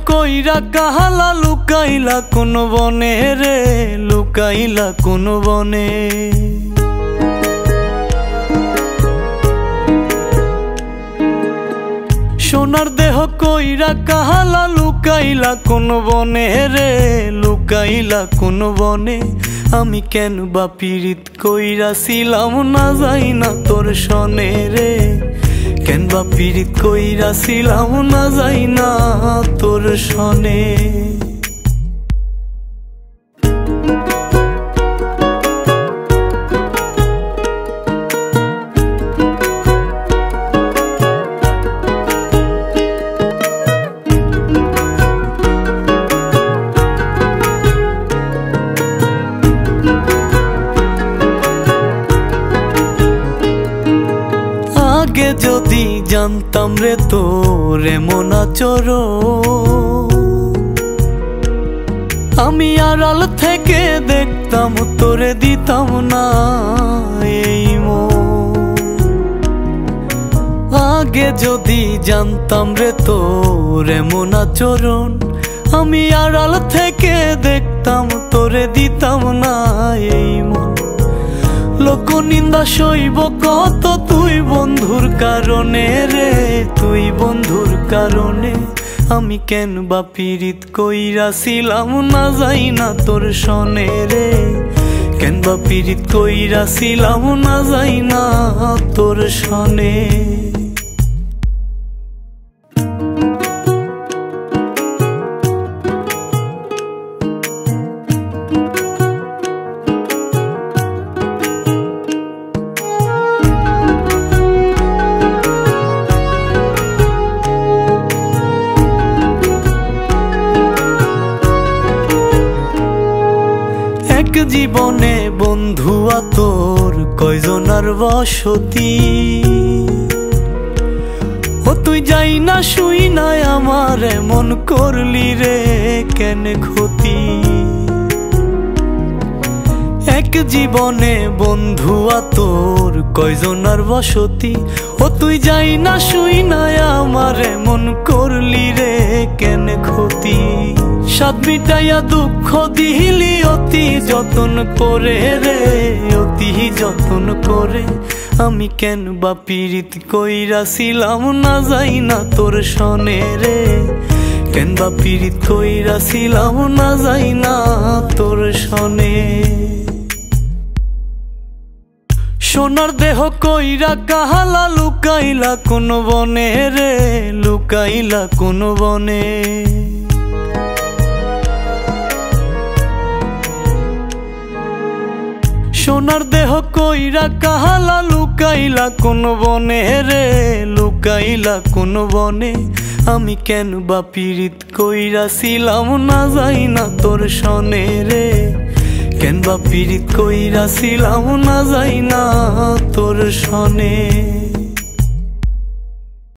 কইরা কাহালা লুকাইলা কোন বনে রে, লুকাইলা কোন বনে। সোনার দেহ কইরা কাহালা লুকাইলা কোন বনে রে, লুকাইলা কোন বনে। আমি কেন বা পীড়িত কইরাছিলাম না যাই না তোর সনে রে, কেন বা পীড়িত কইরাছিলাম না যাই না তোর সনে। আগে যদি জানতাম রে তোর এমন আচরণ, আমি আড়াল থেকে দেখতাম তোরে দিতাম না এই মন। আগে যদি জানতাম রে তোর এমন আচরণ, আমি আড়াল থেকে দেখতাম তোরে দিতাম না এই মন। লোক নিন্দা সইব কত তুই বন্ধুর কারণে রে, তুই বন্ধুর কারণে। আমি কেন বা পীড়িত কইরাছিলাম না যাই না তোর সনে রে, কেন বা পীড়িত কইরাছিলাম না যাই না তোর সনে। এক জীবনে বন্ধু তোর কয়জনার বসতি, ও তুই যাই না শুই নাই আমার এমন করলি রে কেন ক্ষতি। এক জীবনে বন্ধু তোর কয়জনার বসতি, ও তুই যাই না শুই নাই আমার এমন করলি রে কেন ক্ষতি। সাত মিটাইয়া দুঃখ দিলি অতি যতন করে রে, অতি যতন করে। আমি কেন বা পীড়িত কইরাছিলাম না যাই না তোর সনে রে, কেন বা পীড়িত কইরাছিলাম না যাই না তোর সনে। সোনার দেহ কইরা কাহালা লুকাইলা কোন বনে রে, লুকাইলা কোন বনে। সোনার দেহ কইরা কাহালা লুকাইলা কোন বনে রে, লুকাইলা কোন বনে। আমি কেন বা পীড়িত কইরাছিলাম না যাই না তোর সনে রে, কেন বা পীড়িত কইরাছিলাম না যাই না তোর সনে।